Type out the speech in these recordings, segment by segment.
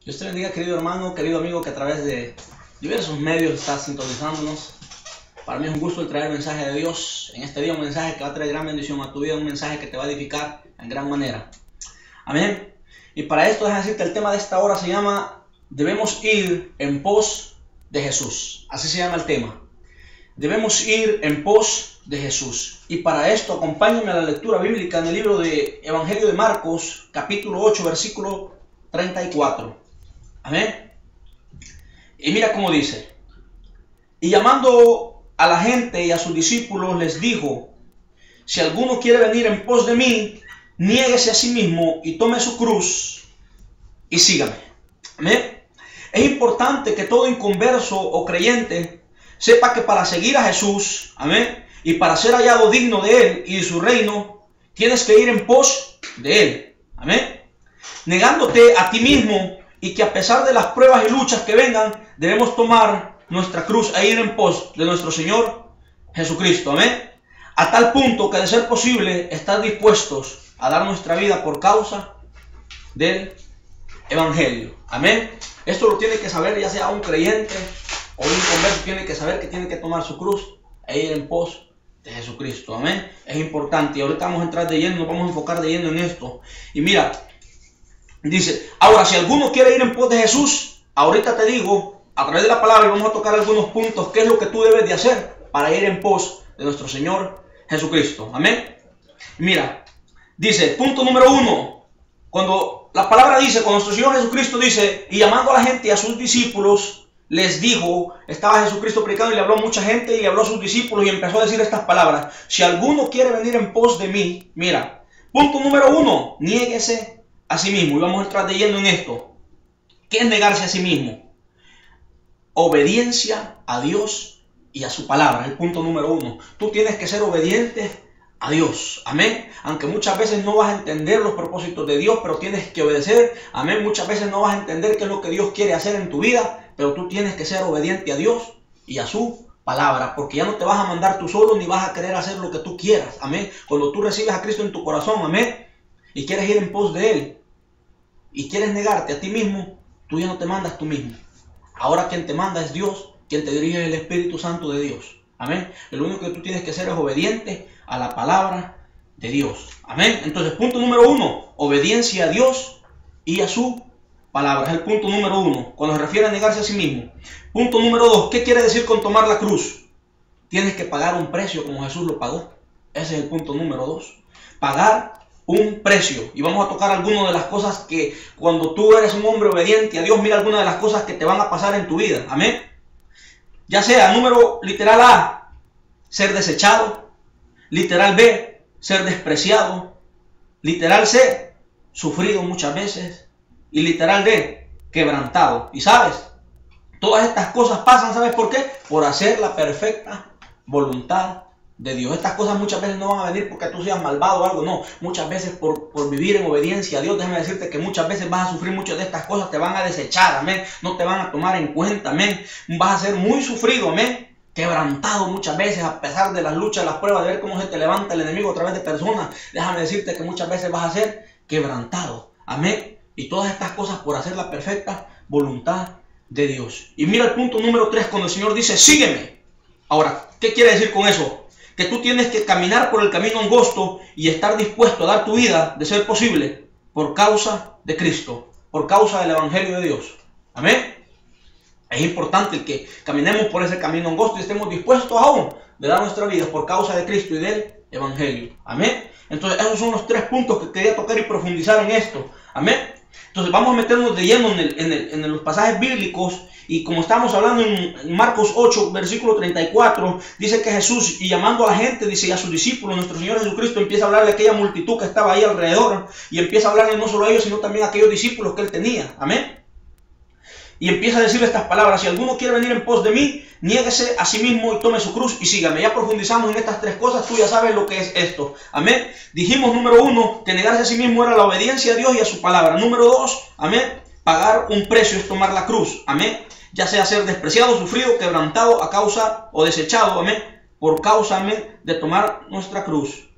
Dios te bendiga, querido hermano, querido amigo que a través de diversos medios está sintonizándonos. Para mí es un gusto el traer el mensaje de Dios en este día, un mensaje que va a traer gran bendición a tu vida, un mensaje que te va a edificar en gran manera. Amén. Y para esto déjame decirte, el tema de esta hora se llama debemos ir en pos de Jesús. Así se llama el tema. Debemos ir en pos de Jesús. Y para esto acompáñame a la lectura bíblica en el libro de Evangelio de Marcos, capítulo 8, versículo 34. Amén. Y mira cómo dice: y llamando a la gente y a sus discípulos les dijo: si alguno quiere venir en pos de mí, niéguese a sí mismo y tome su cruz y sígame. Amén. Es importante que todo inconverso o creyente sepa que para seguir a Jesús, amén, y para ser hallado digno de Él y de su reino, tienes que ir en pos de Él. Amén. Negándote a ti mismo, y que a pesar de las pruebas y luchas que vengan, debemos tomar nuestra cruz e ir en pos de nuestro Señor Jesucristo. Amén. A tal punto que de ser posible estar dispuestos a dar nuestra vida por causa del Evangelio. Amén. Esto lo tiene que saber ya sea un creyente o un inconverso, tiene que saber que tiene que tomar su cruz e ir en pos de Jesucristo. Amén. Es importante. Y ahorita vamos a entrar de lleno, nos vamos a enfocar de lleno en esto. Y mira, dice, ahora si alguno quiere ir en pos de Jesús, ahorita te digo, a través de la palabra, y vamos a tocar algunos puntos, qué es lo que tú debes de hacer para ir en pos de nuestro Señor Jesucristo. Amén. Mira, dice, punto número 1, cuando la palabra dice, cuando nuestro Señor Jesucristo dice, y llamando a la gente y a sus discípulos, les dijo, estaba Jesucristo predicando y le habló a mucha gente y le habló a sus discípulos y empezó a decir estas palabras: si alguno quiere venir en pos de mí, mira, punto número 1, niéguese a sí mismo. Y vamos a entrar de lleno en esto. ¿Qué es negarse a sí mismo? Obediencia a Dios y a su palabra. El punto número 1. Tú tienes que ser obediente a Dios. Amén. Aunque muchas veces no vas a entender los propósitos de Dios, pero tienes que obedecer. Amén. Muchas veces no vas a entender qué es lo que Dios quiere hacer en tu vida, pero tú tienes que ser obediente a Dios y a su palabra, porque ya no te vas a mandar tú solo ni vas a querer hacer lo que tú quieras. Amén. Cuando tú recibes a Cristo en tu corazón, amén, y quieres ir en pos de Él y quieres negarte a ti mismo, tú ya no te mandas tú mismo. Ahora quien te manda es Dios, quien te dirige es el Espíritu Santo de Dios. Amén. Lo único que tú tienes que hacer es obediente a la palabra de Dios. Amén. Entonces, punto número 1, obediencia a Dios y a su palabra. Es el punto número 1, cuando se refiere a negarse a sí mismo. Punto número 2, ¿qué quiere decir con tomar la cruz? Tienes que pagar un precio como Jesús lo pagó. Ese es el punto número 2. Pagar un precio. Y vamos a tocar algunas de las cosas que cuando tú eres un hombre obediente a Dios, mira algunas de las cosas que te van a pasar en tu vida. Amén. Ya sea número literal A, ser desechado. Literal B, ser despreciado. Literal C, sufrido muchas veces. Y literal D, quebrantado. Y sabes, todas estas cosas pasan, ¿sabes por qué? Por hacer la perfecta voluntad de Dios. Estas cosas muchas veces no van a venir porque tú seas malvado o algo, no. Muchas veces por vivir en obediencia a Dios. Déjame decirte que muchas veces vas a sufrir muchas de estas cosas, te van a desechar, amén. No te van a tomar en cuenta, amén. Vas a ser muy sufrido, amén. Quebrantado muchas veces a pesar de las luchas, las pruebas, de ver cómo se te levanta el enemigo a través de personas. Déjame decirte que muchas veces vas a ser quebrantado, amén. Y todas estas cosas por hacer la perfecta voluntad de Dios. Y mira el punto número 3, cuando el Señor dice, sígueme. Ahora, ¿qué quiere decir con eso? Que tú tienes que caminar por el camino angosto y estar dispuesto a dar tu vida, de ser posible, por causa de Cristo, por causa del Evangelio de Dios. Amén. Es importante que caminemos por ese camino angosto y estemos dispuestos aún de dar nuestra vida por causa de Cristo y del Evangelio. Amén. Entonces esos son los 3 puntos que quería tocar y profundizar en esto. Amén. Entonces vamos a meternos de lleno en los pasajes bíblicos. Y como estamos hablando en Marcos 8, versículo 34, dice que Jesús, y llamando a la gente, dice, y a sus discípulos, nuestro Señor Jesucristo empieza a hablarle a aquella multitud que estaba ahí alrededor, y empieza a hablarle no solo a ellos, sino también a aquellos discípulos que Él tenía. Amén. Y empieza a decirle estas palabras: si alguno quiere venir en pos de mí, niéguese a sí mismo y tome su cruz y sígame. Ya profundizamos en estas 3 cosas, tú ya sabes lo que es esto. Amén. Dijimos, número 1, que negarse a sí mismo era la obediencia a Dios y a su palabra. Número 2, amén, pagar un precio es tomar la cruz. Amén. Ya sea ser despreciado, sufrido, quebrantado a causa o desechado, amén, por causa, amén, de tomar nuestra cruz.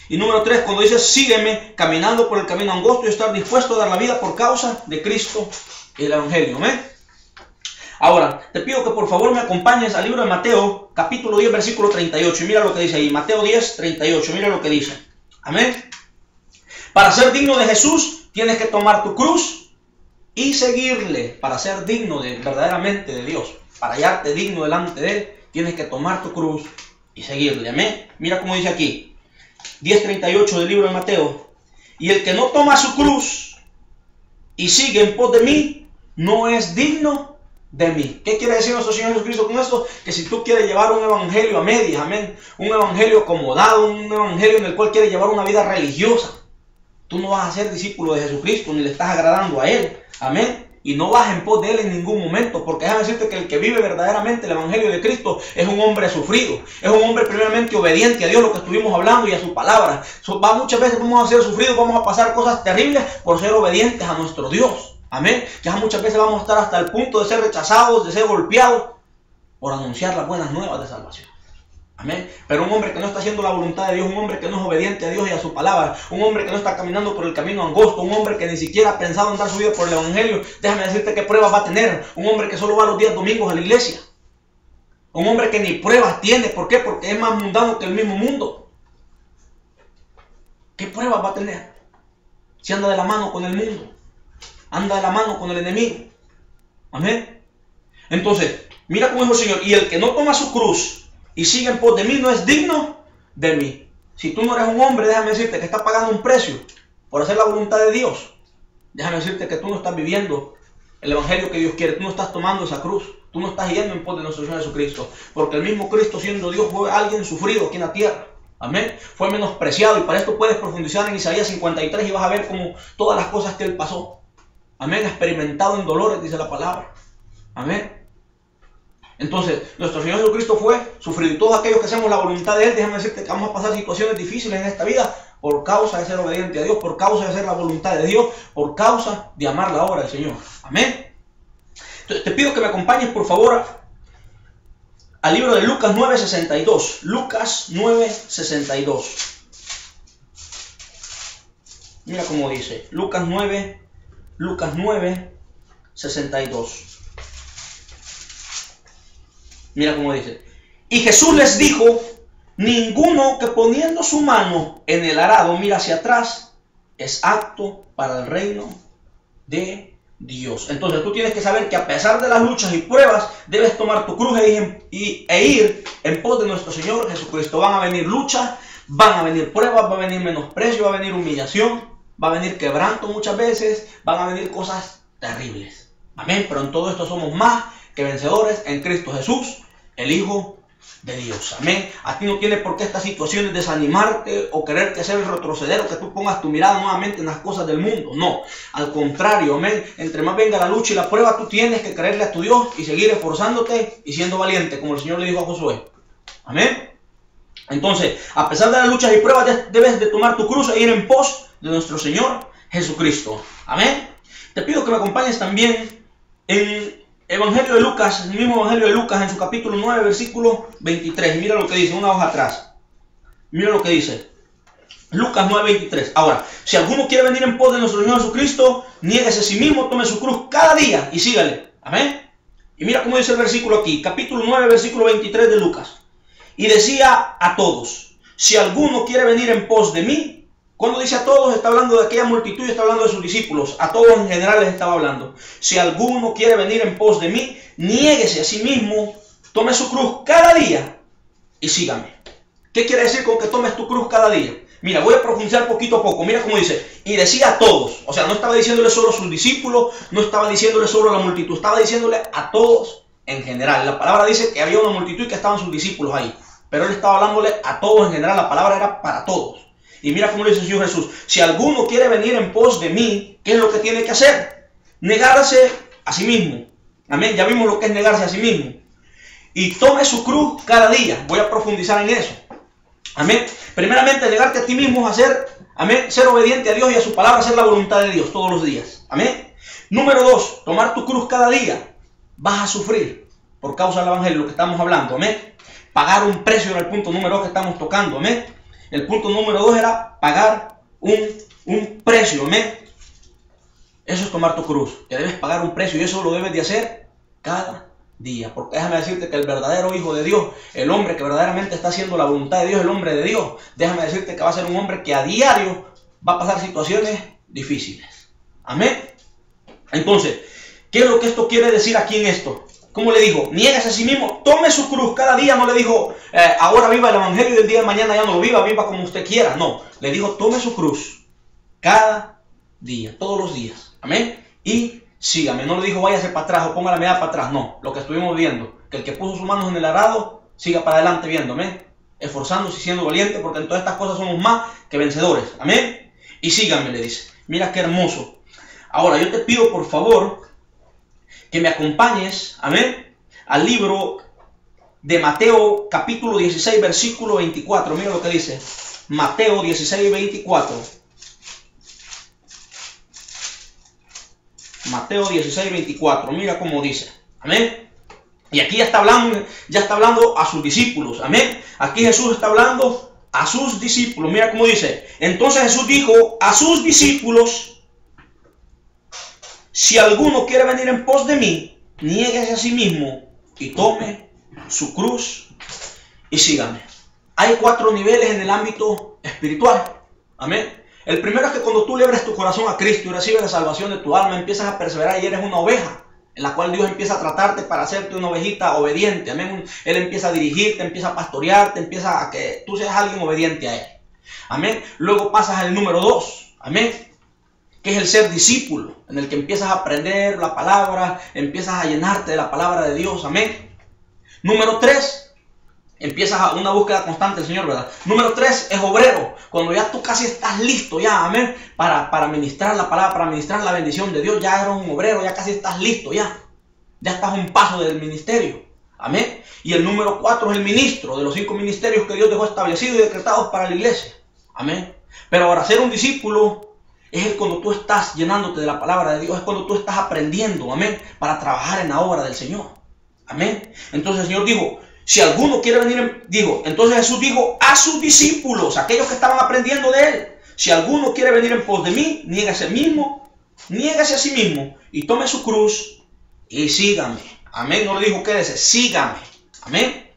Y número 3, cuando dice sígueme, caminando por el camino angosto y estar dispuesto a dar la vida por causa de Cristo el Evangelio. Amén. Ahora, te pido que por favor me acompañes al libro de Mateo, capítulo 10, versículo 38. Y mira lo que dice ahí, Mateo 10, 38. Mira lo que dice. Amén. Para ser digno de Jesús, tienes que tomar tu cruz y seguirle. Para ser digno verdaderamente de Dios, para hallarte digno delante de Él, tienes que tomar tu cruz y seguirle. Amén. Mira cómo dice aquí, 10:38 del libro de Mateo. Y el que no toma su cruz y sigue en pos de mí, no es digno de mí. ¿Qué quiere decir nuestro Señor Jesucristo con esto? Que si tú quieres llevar un evangelio a medias, amén, un evangelio acomodado, un evangelio en el cual quieres llevar una vida religiosa, tú no vas a ser discípulo de Jesucristo, ni le estás agradando a Él, amén. Y no vas en pos de Él en ningún momento, porque déjame decirte que el que vive verdaderamente el Evangelio de Cristo es un hombre sufrido, es un hombre primeramente obediente a Dios, lo que estuvimos hablando, y a su palabra. Muchas veces vamos a ser sufridos, vamos a pasar cosas terribles por ser obedientes a nuestro Dios, amén. Ya muchas veces vamos a estar hasta el punto de ser rechazados, de ser golpeados, por anunciar las buenas nuevas de salvación. Amén. Pero un hombre que no está haciendo la voluntad de Dios, un hombre que no es obediente a Dios y a su palabra, un hombre que no está caminando por el camino angosto, un hombre que ni siquiera ha pensado en dar su vida por el Evangelio, déjame decirte qué pruebas va a tener. Un hombre que solo va los días domingos a la iglesia. Un hombre que ni pruebas tiene. ¿Por qué? Porque es más mundano que el mismo mundo. ¿Qué pruebas va a tener? Si anda de la mano con el mundo, anda de la mano con el enemigo. Amén. Entonces, mira cómo dijo el Señor, y el que no toma su cruz y sigue en pos de mí, no es digno de mí. Si tú no eres un hombre, déjame decirte que estás pagando un precio por hacer la voluntad de Dios. Déjame decirte que tú no estás viviendo el Evangelio que Dios quiere. Tú no estás tomando esa cruz. Tú no estás yendo en pos de nuestro Señor Jesucristo. Porque el mismo Cristo, siendo Dios, fue alguien sufrido aquí en la tierra. Amén. Fue menospreciado. Y para esto puedes profundizar en Isaías 53 y vas a ver como todas las cosas que Él pasó. Amén. Experimentado en dolores, dice la palabra. Amén. Entonces, nuestro Señor Jesucristo fue sufrido. Y todos aquellos que hacemos la voluntad de Él, déjame decirte que vamos a pasar situaciones difíciles en esta vida por causa de ser obediente a Dios, por causa de hacer la voluntad de Dios, por causa de amar la obra del Señor. Amén. Entonces, te pido que me acompañes, por favor, al libro de Lucas 9:62. Lucas 9:62. Mira cómo dice. Lucas 9:62. Mira cómo dice. Y Jesús les dijo, ninguno que poniendo su mano en el arado mira hacia atrás es apto para el reino de Dios. Entonces tú tienes que saber que a pesar de las luchas y pruebas, debes tomar tu cruz e ir en pos de nuestro Señor Jesucristo. Van a venir luchas, van a venir pruebas, va a venir menosprecio, va a venir humillación, va a venir quebranto muchas veces, van a venir cosas terribles. Amén. Pero en todo esto somos más que vencedores en Cristo Jesús, el Hijo de Dios. Amén. A ti no tiene por qué estas situaciones desanimarte o quererte hacer retroceder o que tú pongas tu mirada nuevamente en las cosas del mundo. No, al contrario, amén. Entre más venga la lucha y la prueba, tú tienes que creerle a tu Dios y seguir esforzándote y siendo valiente, como el Señor le dijo a Josué. Amén. Entonces, a pesar de las luchas y pruebas, debes de tomar tu cruz e ir en pos de nuestro Señor Jesucristo. Amén. Te pido que me acompañes también en Evangelio de Lucas, el mismo Evangelio de Lucas, en su capítulo 9, versículo 23. Mira lo que dice, una hoja atrás. Mira lo que dice. Lucas 9, 23. Ahora, si alguno quiere venir en pos de nuestro Señor Jesucristo, niéguese a sí mismo, tome su cruz cada día y sígale. Amén. Y mira cómo dice el versículo aquí, capítulo 9, versículo 23 de Lucas. Y decía a todos, si alguno quiere venir en pos de mí. Cuando dice a todos, está hablando de aquella multitud y está hablando de sus discípulos. A todos en general les estaba hablando. Si alguno quiere venir en pos de mí, niéguese a sí mismo, tome su cruz cada día y sígame. ¿Qué quiere decir con que tomes tu cruz cada día? Mira, voy a profundizar poquito a poco. Mira cómo dice. Y decía a todos. O sea, no estaba diciéndole solo a sus discípulos, no estaba diciéndole solo a la multitud, estaba diciéndole a todos en general. La palabra dice que había una multitud y que estaban sus discípulos ahí. Pero él estaba hablándole a todos en general. La palabra era para todos. Y mira cómo le dice el Señor Jesús. Si alguno quiere venir en pos de mí, ¿qué es lo que tiene que hacer? Negarse a sí mismo. Amén. Ya vimos lo que es negarse a sí mismo. Y tome su cruz cada día. Voy a profundizar en eso. Amén. Primeramente, negarte a ti mismo, hacer, amén, ser obediente a Dios y a su palabra, hacer la voluntad de Dios todos los días. Amén. Número 2, tomar tu cruz cada día. Vas a sufrir por causa del Evangelio, lo que estamos hablando. Amén. Pagar un precio era el punto número 2 que estamos tocando. Amén. El punto número 2 era pagar un precio. Amén. Eso es tomar tu cruz, que debes pagar un precio y eso lo debes de hacer cada día. Porque déjame decirte que el verdadero hijo de Dios, el hombre que verdaderamente está haciendo la voluntad de Dios, el hombre de Dios, déjame decirte que va a ser un hombre que a diario va a pasar situaciones difíciles. Amén. Entonces, ¿qué es lo que esto quiere decir aquí en esto? ¿Cómo le dijo? Niégase a sí mismo, tome su cruz cada día. No le dijo, ahora viva el evangelio y del día de mañana ya no lo viva, viva como usted quiera. No, le dijo, tome su cruz cada día, todos los días. Amén. Y sígame. No le dijo, váyase para atrás o ponga la mirada para atrás. No, lo que estuvimos viendo, que el que puso sus manos en el arado, siga para adelante viendo. Amén. Esforzándose y siendo valiente, porque en todas estas cosas somos más que vencedores. Amén. Y síganme, le dice. Mira qué hermoso. Ahora, yo te pido, por favor, que me acompañes, amén, al libro de Mateo, capítulo 16, versículo 24. Mira lo que dice. Mateo 16, 24. Mateo 16, 24. Mira cómo dice. Amén. Y aquí ya está hablando a sus discípulos. Amén. Aquí Jesús está hablando a sus discípulos. Mira cómo dice. Entonces Jesús dijo a sus discípulos: si alguno quiere venir en pos de mí, niéguese a sí mismo y tome su cruz y sígame. Hay 4 niveles en el ámbito espiritual. Amén. El primero es que cuando tú le abres tu corazón a Cristo y recibes la salvación de tu alma, empiezas a perseverar y eres una oveja, en la cual Dios empieza a tratarte para hacerte una ovejita obediente. Amén. Él empieza a dirigirte, empieza a pastorearte, empieza a que tú seas alguien obediente a Él. Amén. Luego pasas al número 2. Amén. Que es el ser discípulo, en el que empiezas a aprender la palabra, empiezas a llenarte de la palabra de Dios. Amén. Número 3. Empiezas a una búsqueda constante del Señor, ¿verdad? Número 3 es obrero. Cuando ya tú casi estás listo ya, amén, para ministrar la palabra, para ministrar la bendición de Dios. Ya eres un obrero, ya casi estás listo ya. Ya estás a un paso del ministerio. Amén. Y el número 4 es el ministro de los 5 ministerios que Dios dejó establecidos y decretados para la iglesia. Amén. Pero ahora ser un discípulo es cuando tú estás llenándote de la palabra de Dios, es cuando tú estás aprendiendo, amén, para trabajar en la obra del Señor. Amén. Entonces el Señor dijo, si alguno quiere venir, entonces Jesús dijo a sus discípulos, aquellos que estaban aprendiendo de Él, si alguno quiere venir en pos de mí, niégase a sí mismo y tome su cruz y sígame. Amén. No le dijo quédese, sígame. Amén.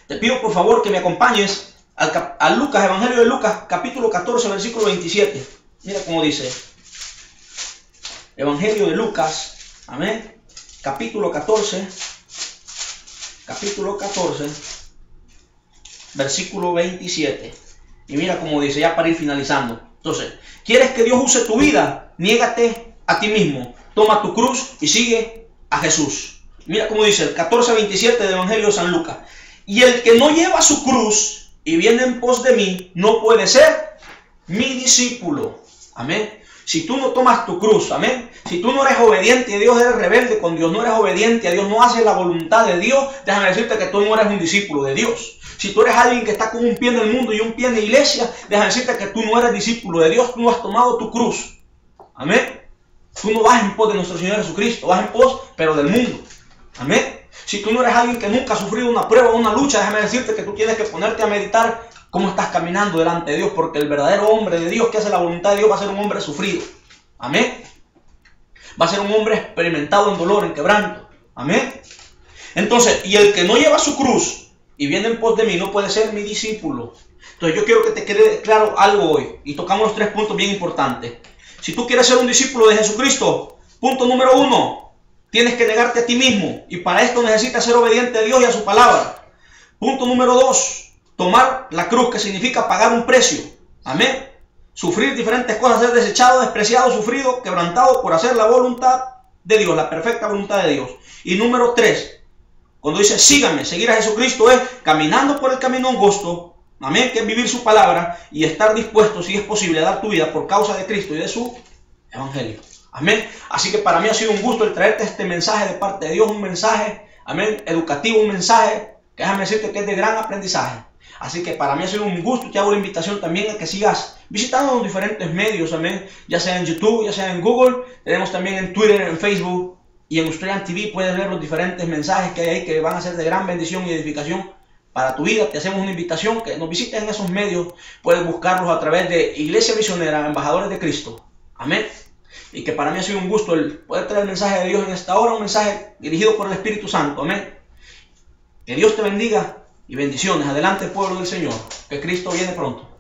Te pido por favor que me acompañes al Lucas, Evangelio de Lucas, capítulo 14, versículo 27. Mira cómo dice. Evangelio de Lucas, amén, capítulo 14, versículo 27. Y mira cómo dice, ya para ir finalizando. Entonces, ¿quieres que Dios use tu vida? Niégate a ti mismo. Toma tu cruz y sigue a Jesús. Mira cómo dice el 14:27 del Evangelio de San Lucas. Y el que no lleva su cruz y viene en pos de mí, no puede ser mi discípulo. Amén. Si tú no tomas tu cruz, amén, si tú no eres obediente a Dios, eres rebelde con Dios, no eres obediente a Dios, no haces la voluntad de Dios, déjame decirte que tú no eres un discípulo de Dios. Si tú eres alguien que está con un pie en el mundo y un pie en la iglesia, déjame decirte que tú no eres discípulo de Dios, tú no has tomado tu cruz. Amén. Tú no vas en pos de nuestro Señor Jesucristo, vas en pos, pero del mundo. Amén. Si tú no eres alguien que nunca ha sufrido una prueba o una lucha, déjame decirte que tú tienes que ponerte a meditar cómo estás caminando delante de Dios, porque el verdadero hombre de Dios que hace la voluntad de Dios va a ser un hombre sufrido. Amén. Va a ser un hombre experimentado en dolor, en quebranto. Amén. Entonces, y el que no lleva su cruz y viene en pos de mí no puede ser mi discípulo. Entonces yo quiero que te quede claro algo hoy y tocamos los 3 puntos bien importantes. Si tú quieres ser un discípulo de Jesucristo, punto número 1, tienes que negarte a ti mismo y para esto necesitas ser obediente a Dios y a su palabra. Punto número 2, tomar la cruz, que significa pagar un precio. Amén. Sufrir diferentes cosas, ser desechado, despreciado, sufrido, quebrantado por hacer la voluntad de Dios, la perfecta voluntad de Dios. Y número 3, cuando dice síganme, seguir a Jesucristo es caminando por el camino angosto. Amén, que es vivir su palabra y estar dispuesto, si es posible, a dar tu vida por causa de Cristo y de su evangelio. Amén. Así que para mí ha sido un gusto el traerte este mensaje de parte de Dios, un mensaje, amén, educativo, un mensaje que déjame decirte que es de gran aprendizaje. Así que para mí ha sido un gusto. Te hago la invitación también a que sigas visitando los diferentes medios, amén, ya sea en YouTube, ya sea en Google. Tenemos también en Twitter, en Facebook y en Australian TV. Puedes ver los diferentes mensajes que hay ahí que van a ser de gran bendición y edificación para tu vida. Te hacemos una invitación que nos visites en esos medios. Puedes buscarlos a través de Iglesia Misionera, Embajadores de Cristo. Amén. Y que para mí ha sido un gusto el poder traer el mensaje de Dios en esta hora, un mensaje dirigido por el Espíritu Santo. Amén. Que Dios te bendiga y bendiciones. Adelante, pueblo del Señor, que Cristo viene pronto.